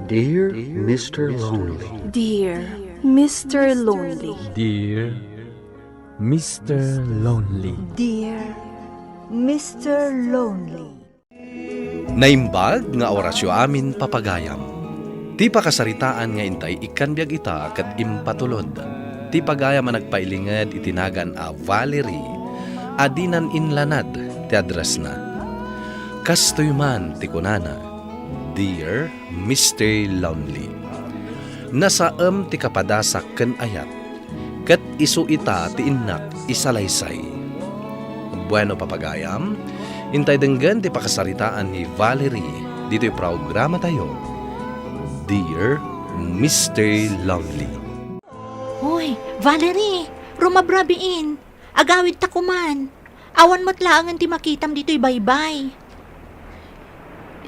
Dear Mr. Lonely. Dear Mr. Lonely. Dear Mr. Lonely. Dear Mr. Lonely. Naimbag nga orasyo amin papagayam. Ti pakasaritaan nga intay ikan biag ita kat impatulod. Ti pagayam ang nagpailingad itinagan a Valerie. Adinan inlanad ti address na. Kastoy man ti kunana. Dear Mr. Lonely. Nasaam ti kapadasak ken ayat. Kat isu ita ti innak isalaysay. Bueno papagayam. Intay denggan ti pakasaritaan ni Valerie dito'y programa tayo. Dear Mr. Lonely. Hoy, Valerie, rumabrabiin. Agawid ta kuman. Awan mo't laangan ti makitam dito'y baybay.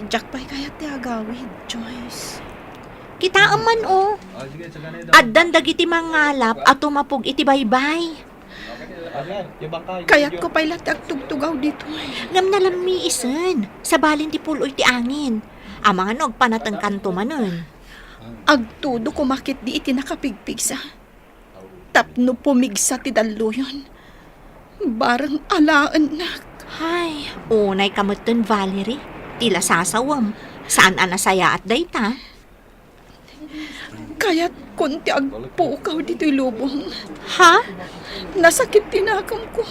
Jack pa'y kaya ti agawid, Joyce. Kita aman o. Addan dagiti mangalap at tumapog iti baybay. Kaya't ko pa'y latag tugtugaw dito. Ngam nalami isen. Sa balin ti puloy ti angin. Amang anog panatang kanto manon. Agtudo kumakit di iti nakapigpigsa. Tapno pumigsa ti daluyon. Barang alaan na. Hay, unay kamutin Valerie. Tila sasawam. Saan anasaya at dayta? Kaya't kunti agpukaw dito'y lubong. Ha? Nasakit tinakam ko.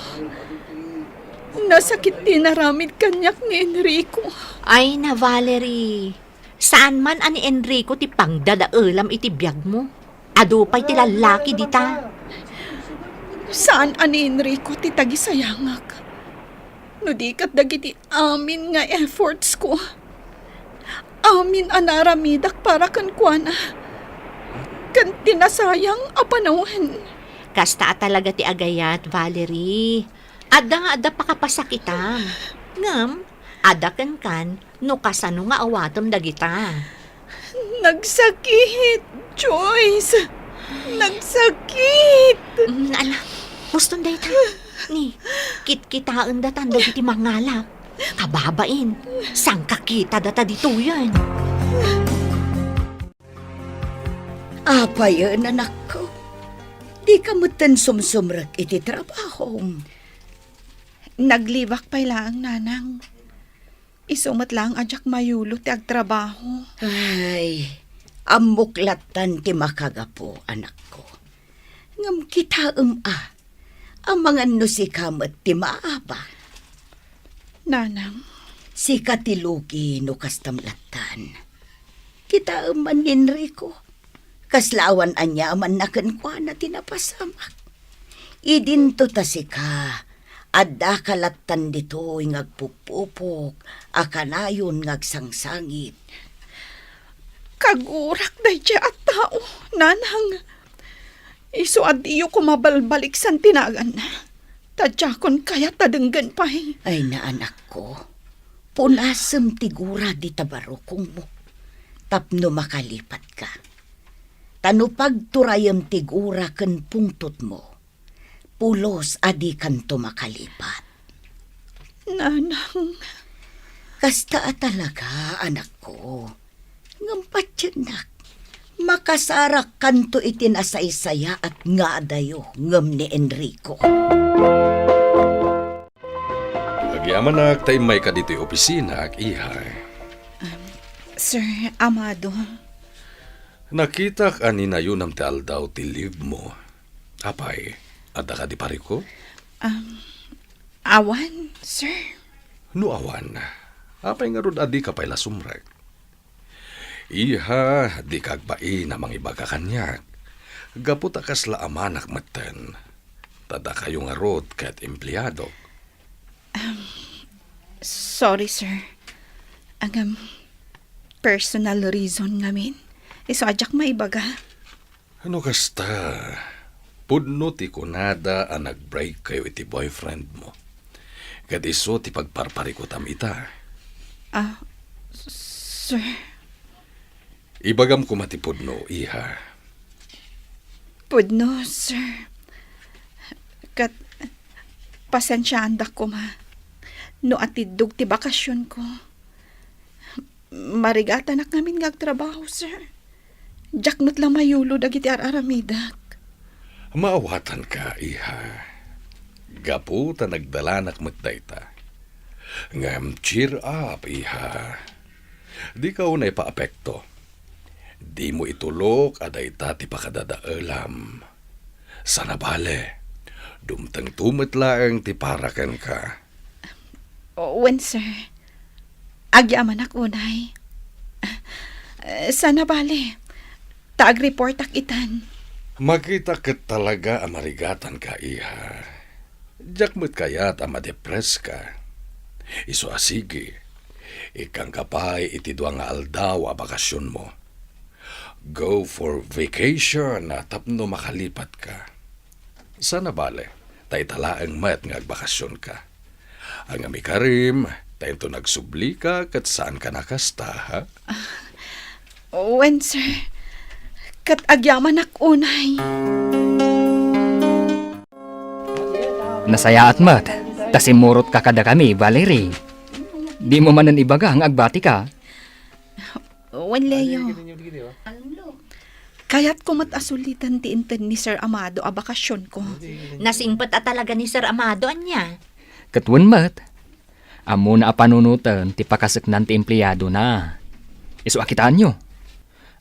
Nasakit tinaramid kanyak ni Enrico. Ay na Valerie. Saan man ani Enrico ti pangdadaelam iti biyag mo? Adupay ti lalaki dita. Saan ani Enrico ti tagisayangak? No di kat dagiti amin nga efforts ko. Amin anaramidak para kan kuana. Kan tinasayang apanawin. Kasta talaga ti agayat, Valerie. Adda nga adda pakapasakitam. Ngam, adda kan no kasano nga awatom dagita. Nagsakit, Joyce. Nagsakit. Ala, muston dayta. Ni, kitkitaan datan dagiti mangalap. Kababain, sang kakita data dito yan. Apa yun, anak ko? Di ka mutan sumsumrag iti trabaho. Naglibak pa'y lang, nanang. Isumat lang ajak mayulo ti agtrabaho. Ay, amuklatan ti makagapo, anak ko. Ngam kita ang mga nusikamat ti maaba. Nanang, Si katilugi no kastamlatan. Kita man Enrico. Kaslawan anya man naken kwa na tinapasamak. Idinto ta si ka. Adda kalatan dito ngagpupupok. Akanayon ngagsangsangit. kagurak day siya at tao, nanang. Isu adiyo ko mabalbalik san tinagan na. Tadjakon kaya tadenggan pa eh. Ay na anak ko. Punasem tigura di tabarokong mo. Tapno makalipat ka. Tano pagturayam tigura ken pungtot mo. Pulos adi kanto makalipat. Nanang, Kasta talaga, anak ko. Ngampat yanak. Makasarak kanto itinasaysaya at nga dayo ngam ni Enrico. Agyaman nak tayo may ka dito'y opisina ak ihay. Sir Amado, Nakita ka ni na yun ang tal daw ti leave mo. Apay, adda ka di pari ko? awan, sir. No awan. Apay nga rod adi ka pa'y lasumrek. Iha, di kagbai na mga iba ka kanyak. Gaputa kasla amanak maten. Tada kayo nga rod kat empleyado. Sorry, sir. Ang personal reason namin. Iso ajak maibaga. Ano kasta? Pudno ti kunada ang nag-break kayo iti boyfriend mo. Kat iso ti pagparparikutam ita. Sir, Ibagam ko matipudno, iha. pudno, sir. Kat, pasensyaan da ko ma. No atidug ti bakasyon ko. Marigatan nak namin ngagtrabaho, sir. Jakmat lang mayulo dagiti araramidak. Maawatan ka, iha. Gapu ta nagdalanak magdayta. Ngam cheer up, iha. Di ka unay paapekto. Di mo itulok aday ti pakadadaalam. Sana bale, dumtang tumatlaang ti parakan ka. Wen, sir. Agyaman ako, nay. Sana bale. Taag-report ak itan. Makita ka talaga amarigatan ka, iha. Jakmat kaya't amadepres ka. Iso asigi, ikang kapay iti dua nga aldaw a bakasyon mo. Go for vacation na tapno makalipat ka. Sana bale, tay talaang mat nga agbakasyon ka. Ang amikarim, tayo to nagsubli ka kat saan ka nakasta, ha? Wen, sir. Kat agyaman ak unay. Nasaya at mat, tasimurot ka kada kami, Valerie. Di mo manan ibaga ang agbati ka. Wen, Leo. Kaya't kumataasulitan ti inten ni Sir Amado a bakasyon ko. Nasingpet at talaga ni Sir Amado anya. Katwan mat, amo na apanunutan ti pakasaknan ti empleyado na. Iso akitaan nyo.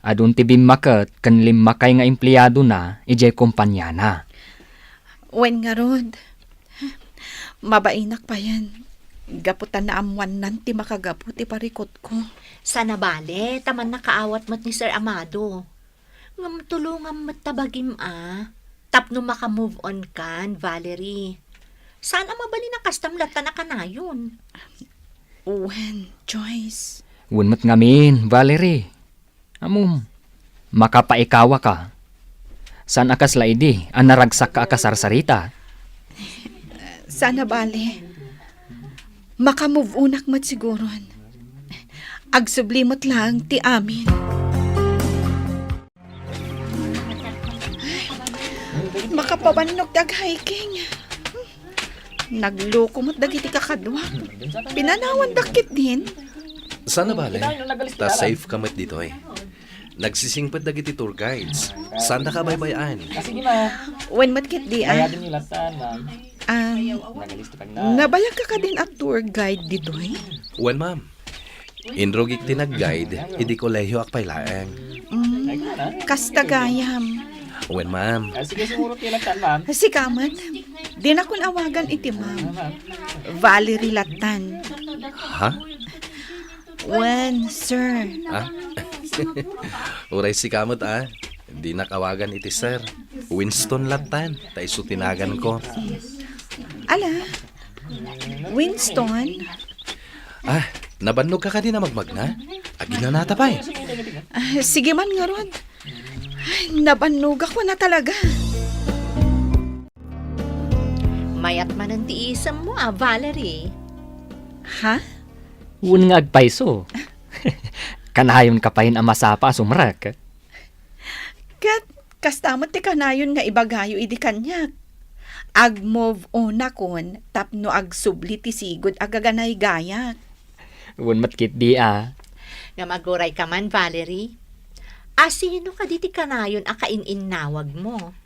Adun ti bimakat kan limakay nga empleyado na, ijay kumpanya na. Wen nga rod. Mabainak pa yan. Gaputan na amuan nan ti makagapu ti parikot ko. Sana bale, taman nakaawat mat ni Sir Amado. Ngam tulungan mat tabagim Tapno maka-move on kan, Valerie. Sana mabali na kastamlatan na kanayon. Wen, Joyce. Wunmat ngamin, Valerie. Amum, makapaikawa ka. San akas laidi, ang naragsak ka akasarsarita. Sana bale. Makamove unak mat siguron. Agsublimot lang ti amin. Makapabannog dag hiking. Nagloko mo't dagiti kakadwa. Pinanawan dakit din. Sana bale, ta safe ka mat dito eh. Nagsisingpad dagiti tour guides. Saan ka baybayan? When matkit di nabayag ka din at tour guide dito eh? Well, ma'am. Inrogik tinag-guide, idi kolehiyo akpay laeng. Kastagayam. Well, ma'am. Si Kaman, di na kun awagan iti ma'am. Valerie Latan. Ha? When, sir. Ah? Uray si kamot Di nakawagan iti sir. Winston Latan. Taiso tinagan ko. Ala, Winston? Nabannog ka kanina magmagna? Agina nata pa eh. Sige man nga Rod. Nabannog ako na talaga. Mayat man ang tiisam mo Valerie. Ha? Wun nga agpaiso. Kanayon kapayin ang masapa sumrak. Kat, kastamot ti kanayon nga ibagayo idi kanyak. Ag-move on akon, tapno ag-subli ti sigod agaganay gayak. Wun matkit di Nga maguray ka man, Valerie. Sino ka diti kanayon akain-inawag mo?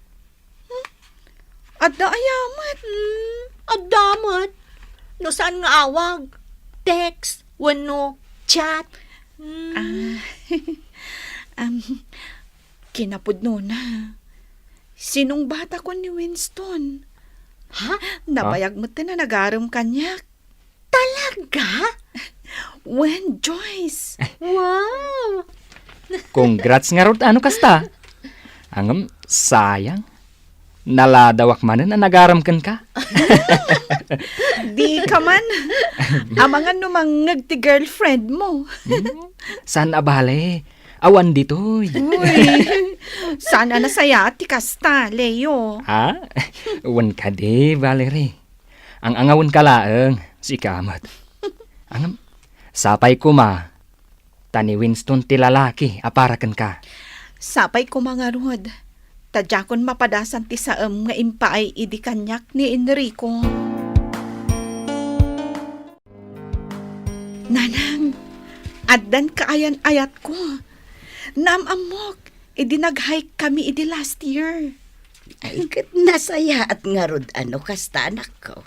Adda ayamat. Adamat. No saan nga awag? Text, wano, chat. Kinapudno na. Sinong bata ko ni Winston? Ha? Nabayag mo na nagaram kanyak. Talaga? When, Joyce? Wow! Congrats nga rod ano kasta. Angam, sayang. Naladawak manen na nagaramkan ka. Di ka man. Amangan numangag ti girlfriend mo. San abale? Awan ditoy. Uy, sana nasaya ti kasta, Leo. Uwan ka di, Valerie. Ang angawan ka laeng, si Kamat. Angam, sapay ko ma. Tani Winston ti lalaki, aparakan ka. Sapay ko mga Rod. Tadya kon mapadasan ti saem nga impaay idi kanyak ni Enrico. Nanang, Addan kaayan ayat ko. Namamok, idinag-hike kami idi last year. Ay, kat nasaya at ngarod kasta anak ko.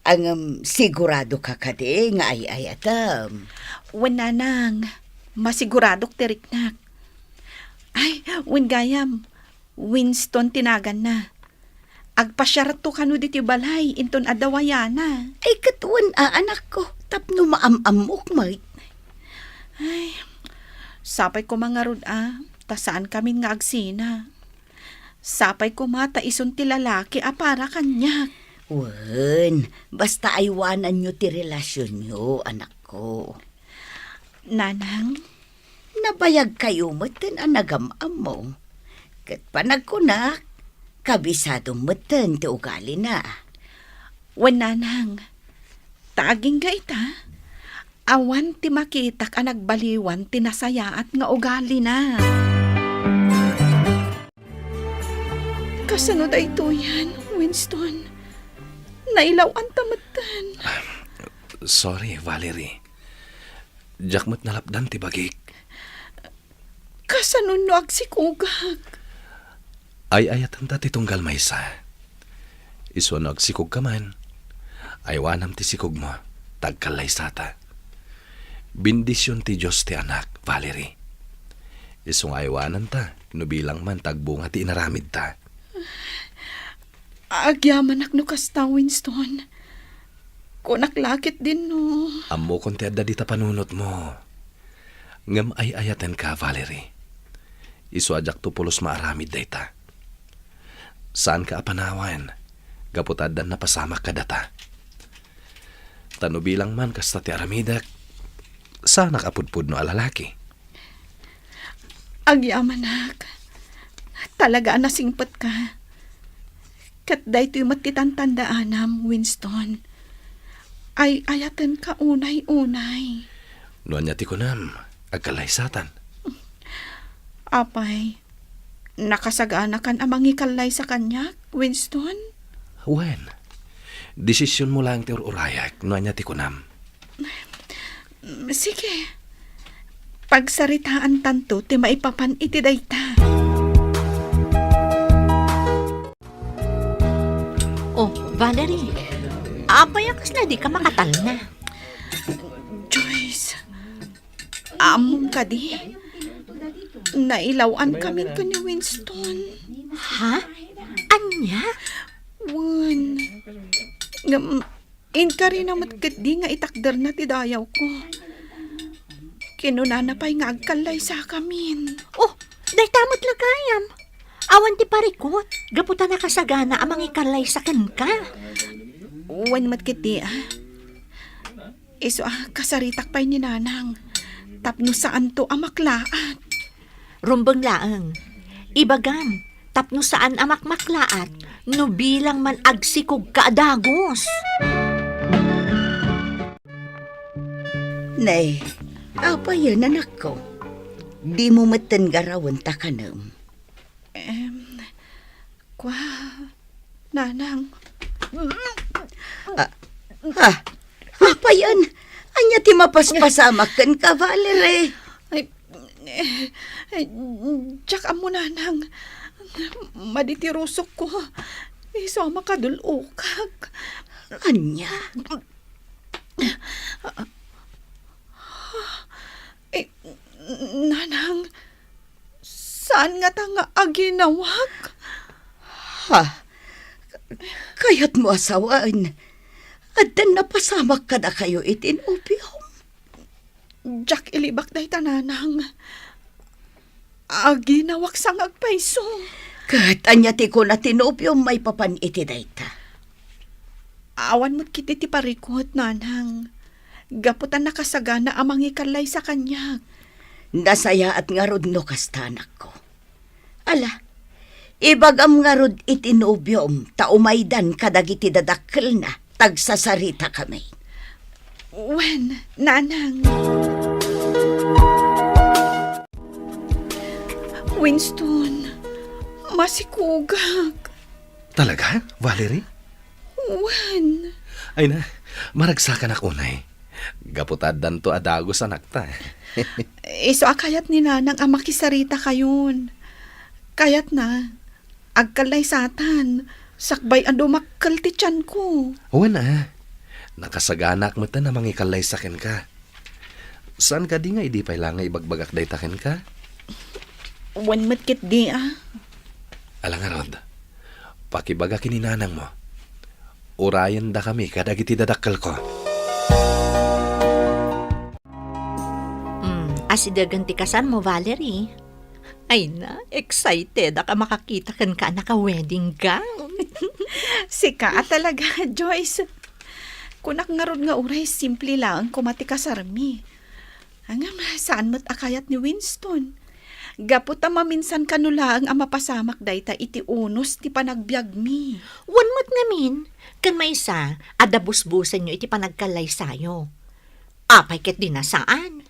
Ang sigurado ka kade nga ay ayatam. Wala nang, masiguradok tiriknak. Ay, gayam, Winston tinagan na. Agpasyarato kanu diti balay, inton adawayana. Ay, katuan anak ko. Tapno maamamok, mait. Ay, sapay ko mga rod tasaan kami nga agsina. Sapay ko mata ison ti lalaki para kanyak. Wen, basta aywanan nyo ti relasyon nyo, anak ko. Nanang, Nabayag kayo matan ang nagamam mo. Kat panagkunak, kabisado matan ti ugali na. nanang, taaging ga ita. Awan ti makitak ang nagbaliwan ti nasayaat nga ugali na. Kasano da ito yan, Winston? Nailaw ang tamatan. Sorry, Valerie. Jakmat nalapdan ti bagik. Kasano no agsikugag? Ay ayatan ta ti tunggal maysa. Iso no agsikog ka man. Aywanam ti sikog mo. Tagkalay sata. Bindisyon ti Diyos ti anak, Valerie. Isong aywanan ta. Nubilang man tagbunga ti inaramid ta. Agyaman no kasta, Winston. Kunaklakit din no. Amo kon ti adda dita panunot mo. Ngam ay ayaten ka, Valerie. Isu ajak to pulos maaramid dayta. Saan ka apanawan? Gaputaddan na pasamak ka data. Tanubilang man kasta ti aramidak. Sana kapudpud no alalaki. Agyamanak. Talaga nasingpat ka. Kat daytoy matitantandaan Winston. Ay ayatan ka unay-unay. Noan niya ti kunam, agkalaysatan. Apay, nakasaganakan amang ikalay sa kanya, Winston? Wen, desisyon mo lang ti urayak, noan niya ti kunam. Sige. Pagsaritaan tanto, ti maipapan iti dayta. Oh, Valerie, apayakas na di ka makatal na. Joyce, among ka di. Nailawan kami ka ni Winston. Ha? Anya? Wan. In ka rin namat di nga itakder na ti dayaw ko. Kinunanapay nga agkalay sa kamin. Oh, day tamot lagayam. Awan ti parikot. Gaputa na kasagana amang ikalay sa ka. Wan matkiti Iso kasaritak pa'y ni nanang. Tapno saan to amaklaan. Rumbang laang. Ibagam, tapno saan amakmaklaat, no bilang man agsikog kaadagos. Nay, apa yan anak ko? Di mo matan garawan ta kanam. Nanang. Apa yan? Anya ti mapaspasamakan ka, Valerie. Tsak amo nanang. Maditirusok ko. Iso makadulukag. Anya? Nanang, saan nga ta nga aginawag? Ha? Kaya't mo asawaan. At dan napasamak ka na kayo itinupiyom. Jack ilibak day tananang. Aginawag sang agpaiso. Kat anya ti ko na tinupiyom may papan iti dayta. Awan mo't kiti ti parikot, nanang. Gaputan nakasagana amang ikalay sa kanya. Nasaya at ngarod no kastanak ko. Ala, ibagam ngarod itinubyom, taumaydan kadagiti dadakkel na, tagsasarita kami. Wen, nanang. Winston, masikugag. Talaga, Valerie? Wen. Ay na, maragsakan ako, nay. Gaputad dan to adagos anak ta. Iso akayat ni nanang ang makisarita kayon. Kayat na, agkalay satan, sakbay ando makkal ti tiyan ko. Huwag na. Nakasaganak mo ta na mangikalay sakin ka. Saan ka di nga idi pailangay ibagbagak day takin ka? Wan matkit di Alang nga Rod, pakibaga kininanang mo. Urayan da kami kadagiti dadakkel ko. Asidagan ti kasan mo, Valerie. Ay na, excited ka makakita kan ka naka-wedding gown. Sika talaga, Joyce. Kunak nga rod nga uray, simple lang kumati kasarmi. Hanggang saan mo't akayat ni Winston? Gapot maminsan kanulaang ang mapasamak dayta iti unos ti panagbiag mi. Wan mo't ngamin, kan may isa, adabusbusan nyo iti panagkalay sayo. Apay ket di na saan?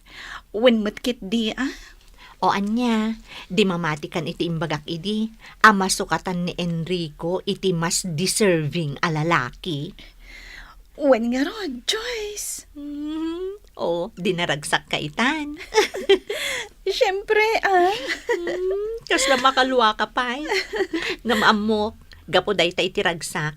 Wan matkit di O anya, di mamatikan iti imbagak idi, ang masukatan ni Enrico iti mas deserving a lalaki. Wan nga rod, Joyce. O, dinaragsak ka itan. Siyempre, Kasla makalwa ka pa'y. Namaamok, gapo day ta iti ragsak.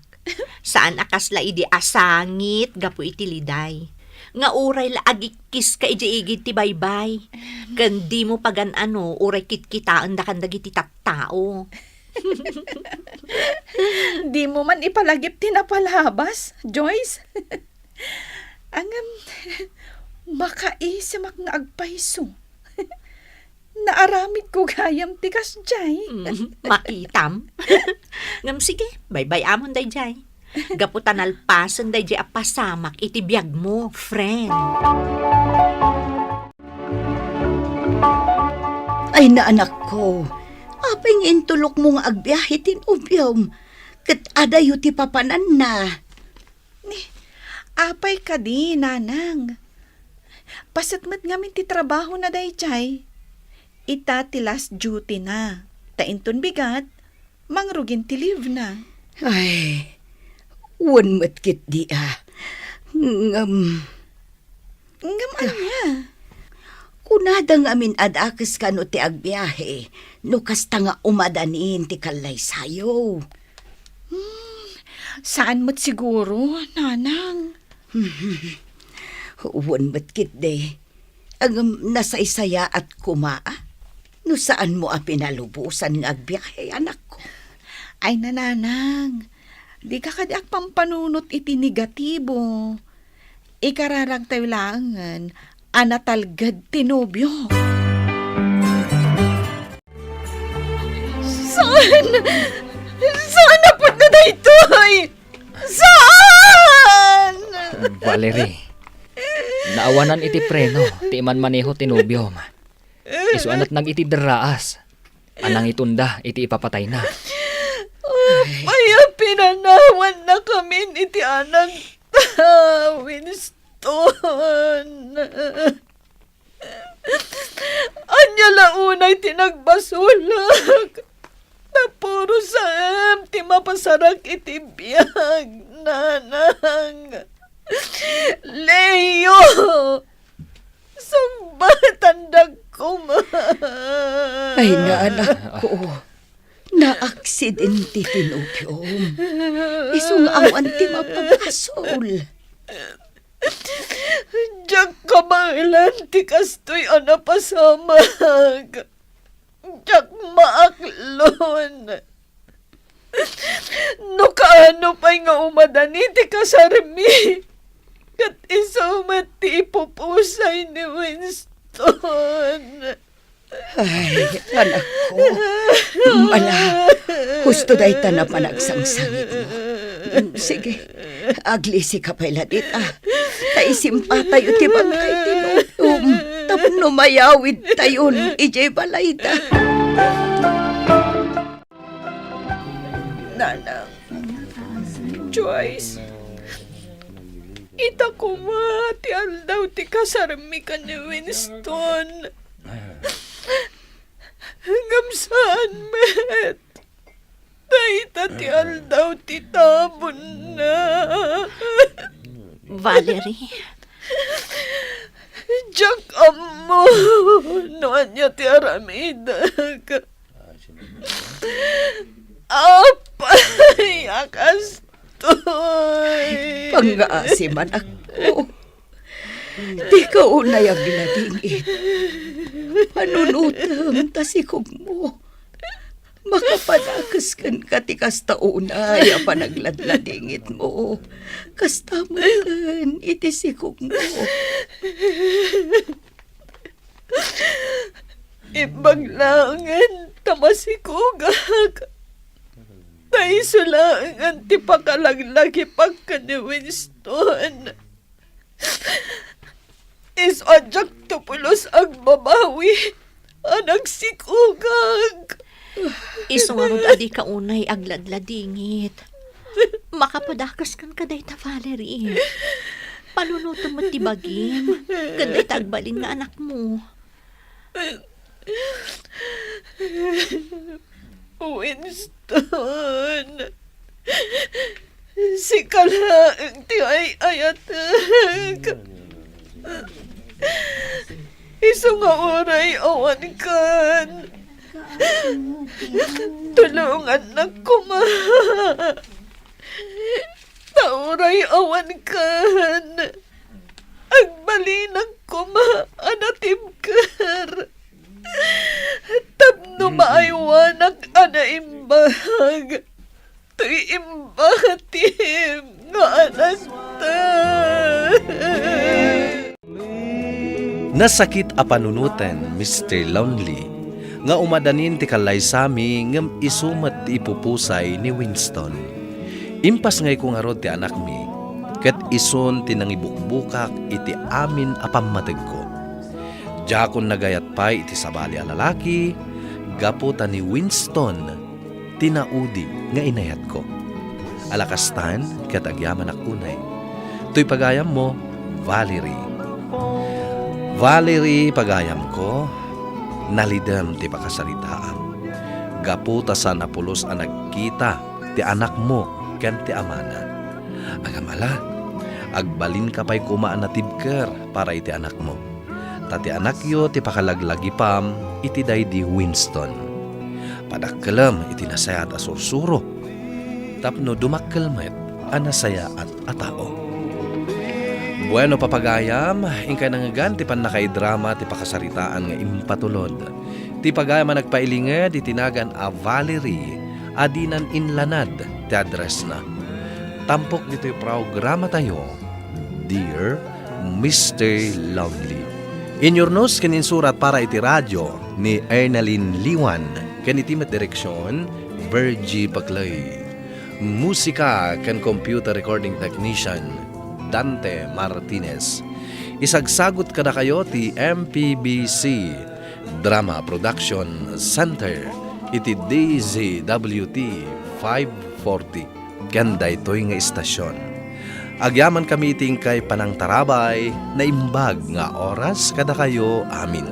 Saan akasla idi asangit, gapo iti liday. Nga uray la agikis ka iji-igid ti baybay. Kandi mo pagan uray kitkitaan da kandag iti tattao. Di mo man ipalagip tinapalabas, Joyce. Makaisamak nga agpaiso. Naaramid ko gayam tikas jay. Makitam. Ngam sige, bye-bye amon day jay. Gaputan alpasan day jay apasamak iti biyag mo, friend. Ay na anak ko, apeng intulok mo nga agbiyahe tinubiyom. Kat adayo ti papanan na. Apay ka di, nanang. Pasatmat ngamin ti trabaho na day jay. Ita ti last duty na. Tainton bigat, mangrugin ti leave na. Ay, wan matkit di Ngam anya? Kunada nga amin adakis ka no ti agbiyahe, no kasta nga umadanin ti kalay sayo. Saan mo't siguro, nanang? Wan matkit de. Ang nasaysaya at kumaa. No saan mo pinalubusan ng agbiyahe, anak ko? Ay nananang, di ka kadak pampanunot iti negatibo. Ikararag tayo langan, anatalgad tinobyo. Saan na po na daytoy? Saan? Valerie, naawanan iti preno, ti man maneho tinubyom. Isuanat nag iti deraas. Anang itunda, iti ipapatay na. Maya pinanawan na kami iti anang Winston. Anya launay tinagbasulak. Na puro sa ti mapasarak iti biyag, nanang. Leo! Sumbatan dagkuman. Ay na anak ko, na-aksidente tinubyom. Isungawan ti mapabasol. Diyak kamailan ti kastoy anapasamag. Diyak maaklon. No kaano pa'y nga umadani ti kasarmi. Kat isumat ti ipupusay ni Winston. Ay, anak ko, mala, husto dahi ta na panagsangsangit mo. Sige, aglisi ka pala dit Taisimpa tayo ti bangkay tinutong. Tapno mayawid tayon, ijay balay ta. Nanang, Joyce, ita kumati aldaw ti kasarmi ka ni Winston. Hanggang saan, met? Daita ti aldaw ti tabon na. Valerie, Jack amo, noan niya ti aramida ka. Apay, akastoy. Pangaasiman ako. Di ka unay ang ginadingit. Panunutam tasikog mo. Makapanakas kan katikas taunay ang panagladladingit mo. Kastamutan itisikog mo. Ibaglangan tamasikugak. Naisulangan ti pakalaglagi pagka ni Winston. Isadyak tupulos ang babawi. Anak sikugag. Iso nga rod adi ka unay agladladingit. Makapadakas kan kaday ta Valerie. Palunuto mo ti bagim. Kanday tagbalin nga anak mo. Winston, si kalaang ti ay ayatag. Iso nga oray awan kan. Tulungan na kuma. Tauray awan kan. Agbalinang kuma anatibkar. Tapno maaywanak anaimbag. Tuy imbatim nga anak ta. Nasakit a panunutan, Mr. Lonely, nga umadanin ti kalay sami ngem isumat ti ipupusay ni Winston. Impas ngay kung arod ti anak mi, ket ison ti nangibukbukak iti amin a pammateg ko. Jakon nagayat pa iti sabali a lalaki, gaputa ni Winston, tinaudi nga inayat ko. Alakastan, ket agyaman akunay. Tuy pagayam mo, Valerie. Valerie, pagayam ko, nalidem ti pakasaritaan. Gaputa sa napulos a nagkita ti anak mo ken ti amana. Agamala, agbalin ka pa'y kumaan na tibker para iti anak mo. Tati anak yo ti pakalaglagi pam iti daydi Winston. Padakkelam iti nasaya at asursuro. Tapno dumakkelmet a nasaya at atao. Bueno papagayam, ingkay nangagan ti panakaidrama ti pakasaritaan nga impatulod. Ti pagayam a nagpailinged itinagan a Valerie, adinan inlanad ti address na. Tampok dito yung programa tayo, Dear Mr. Lonely. Inyornos kaninsurat para iti radyo ni Ernalyn Liwan, kanitimet direksyon, Virgie Paclay. Musika kan computer recording technician, Dante Martinez. Isagsagot kada kayo ti MPBC Drama Production Center iti DZWT 540 kanda ito'y nga istasyon. Agyaman kami iting kay panang tarabay na imbag nga oras kada kayo amin.